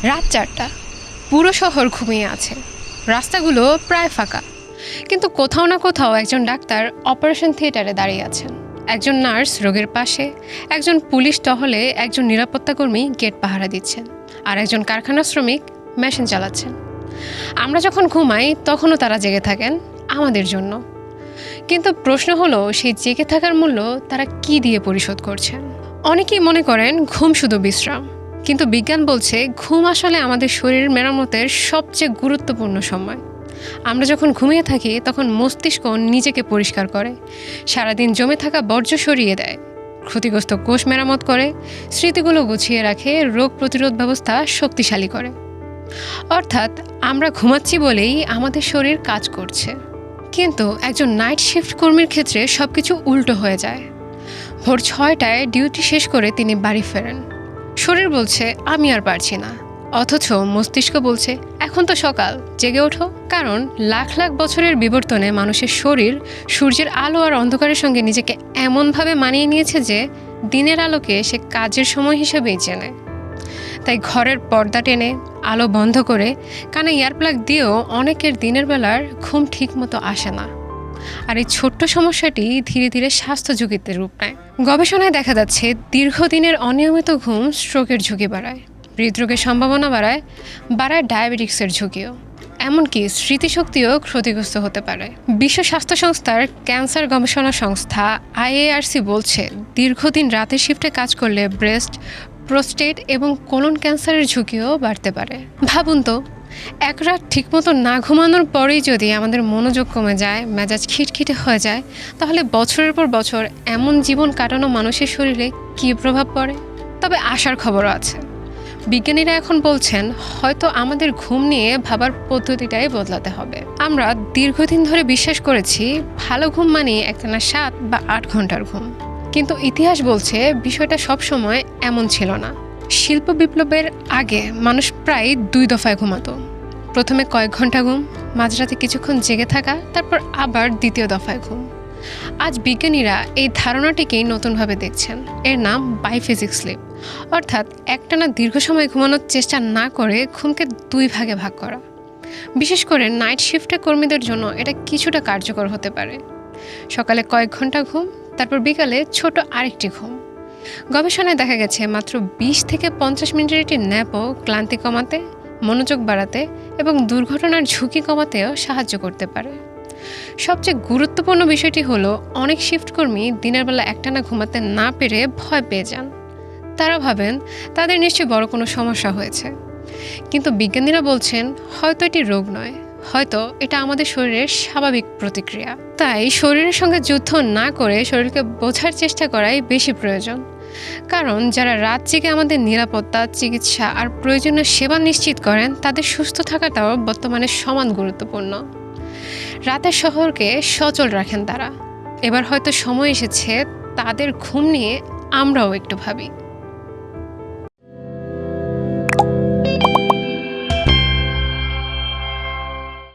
রাত 4টা, পুরো শহর ঘুমিয়ে আছে, রাস্তাগুলো প্রায় ফাঁকা। কিন্তু কোথাও না কোথাও একজন ডাক্তার অপারেশন থিয়েটারে দাঁড়িয়ে আছেন, একজন নার্স রোগীর পাশে, একজন পুলিশ টহলে, একজন নিরাপত্তাকর্মী গেট পাহারা দিচ্ছেন, আর একজন কারখানা শ্রমিক মেশিন চালাচ্ছেন। আমরা যখন ঘুমাই তখনও তারা জেগে থাকেন আমাদের জন্য। কিন্তু প্রশ্ন হলো, সেই জেগে থাকার মূল্য তারা কি দিয়ে পরিশোধ করছেন? অনেকেই মনে করেন ঘুম শুধু বিশ্রাম, কিন্তু বিজ্ঞান বলছে ঘুম আসলে আমাদের শরীর মেরামতের সবচেয়ে গুরুত্বপূর্ণ সময়। আমরা যখন ঘুমিয়ে থাকি তখন মস্তিষ্ক নিজেকে পরিষ্কার করে, সারাদিন জমে থাকা বর্জ্য সরিয়ে দেয়, ক্ষতিগ্রস্ত কোষ মেরামত করে, স্মৃতিগুলো গুছিয়ে রাখে, রোগ প্রতিরোধ ব্যবস্থা শক্তিশালী করে। অর্থাৎ আমরা ঘুমাচ্ছি বলেই আমাদের শরীর কাজ করছে। কিন্তু একজন নাইট শিফট কর্মীর ক্ষেত্রে সবকিছু উল্টো হয়ে যায়। ভোর 6টায় ডিউটি শেষ করে তিনি বাড়ি ফেরেন। শরীর বলছে আমি আর পারছি না, অথচ মস্তিষ্ক বলছে এখন তো সকাল, জেগে ওঠো। কারণ লাখ লাখ বছরের বিবর্তনে মানুষের শরীর সূর্যের আলো আর অন্ধকারের সঙ্গে নিজেকে এমনভাবে মানিয়ে নিয়েছে যে দিনের আলোকে সে কাজের সময় হিসেবেই চেনে। তাই ঘরের পর্দা টেনে, আলো বন্ধ করে, কানে ইয়ারপ্লাগ দিয়েও অনেকের দিনের বেলার ঘুম ঠিক মতো আসে না। আর এই ছোট্ট সমস্যাটি ধীরে ধীরে স্বাস্থ্য ঝুঁকিতে রূপ নেয়। গবেষণায় দেখা যাচ্ছে দীর্ঘদিনের অনিয়মিত ঘুম স্ট্রোকের ঝুঁকি বাড়ায়, হৃদরোগের সম্ভাবনা বাড়ায় ডায়াবেটিক্সের ঝুঁকিও, এমনকি স্মৃতিশক্তিও ক্ষতিগ্রস্ত হতে পারে। বিশ্ব স্বাস্থ্য সংস্থার ক্যান্সার গবেষণা সংস্থা IARC বলছে দীর্ঘদিন রাতের শিফটে কাজ করলে ব্রেস্ট, প্রোস্টেট এবং কোলন ক্যান্সারের ঝুঁকিও বাড়তে পারে। ভাবুন তো, এক রাত ঠিকমতো না ঘুমানোর পরেই যদি আমাদের মনোযোগ কমে যায়, মেজাজ খিটখিটে হয়ে যায়, তাহলে বছরের পর বছর এমন জীবন কাটানো মানুষের শরীরে কী প্রভাব পড়ে? তবে আশার খবরও আছে। বিজ্ঞানীরা এখন বলছেন হয়তো আমাদের ঘুম নিয়ে ভাবার পদ্ধতিটাই বদলাতে হবে। আমরা দীর্ঘদিন ধরে বিশ্বাস করেছি ভালো ঘুম মানে একটানা 7 বা 8 ঘন্টার ঘুম, কিন্তু ইতিহাস বলছে বিষয়টা সবসময় এমন ছিল না। শিল্প বিপ্লবের আগে মানুষ প্রায় 2 দফায় ঘুমাতো। প্রথমে কয়েক ঘন্টা ঘুম, মাঝরাতে কিছুক্ষণ জেগে থাকা, তারপর আবার দ্বিতীয় দফায় ঘুম। আজ বিজ্ঞানীরা এই ধারণাটিকেই নতুনভাবে দেখছেন। এর নাম বাইফেজিক স্লিপ, অর্থাৎ একটানা দীর্ঘ সময় ঘুমানোর চেষ্টা না করে ঘুমকে 2 ভাগে ভাগ করা। বিশেষ করে নাইট শিফটে কর্মীদের জন্য এটা কিছুটা কার্যকর হতে পারে। সকালে কয়েক ঘন্টা ঘুম, তারপর বিকালে ছোট আরেকটি ঘুম। গবেষণায় দেখা গেছে মাত্র 20 থেকে 50 মিনিটের একটি ন্যাপও ক্লান্তি কমাতে, মনোযোগ বাড়াতে এবং দুর্ঘটনার ঝুঁকি কমাতেও সাহায্য করতে পারে। সবচেয়ে গুরুত্বপূর্ণ বিষয়টি হলো অনেক শিফট কর্মী দিনের বেলা একটানা ঘুমাতে না পেরে ভয় পেয়ে যান। তারা ভাবেন তাদের নিশ্চয়ই বড় কোনো সমস্যা হয়েছে। কিন্তু বিজ্ঞানীরা বলছেন হয়তো এটি রোগ নয়, হয়তো এটা আমাদের শরীরের স্বাভাবিক প্রতিক্রিয়া। তাই শরীরের সঙ্গে যুদ্ধ না করে শরীরকে বোঝার চেষ্টা করাই বেশি প্রয়োজন। কারণ যারা রাত জেগে আমাদের নিরাপত্তা, চিকিৎসা আর প্রয়োজনীয় সেবা নিশ্চিত করেন, তাদের সুস্থ থাকাটাও বর্তমানে সমান গুরুত্বপূর্ণ। রাতের শহরকে সচল রাখেন তারা। এবার হয়তো সময় এসেছে তাদের ঘুম নিয়ে আমরাও একটু ভাবি।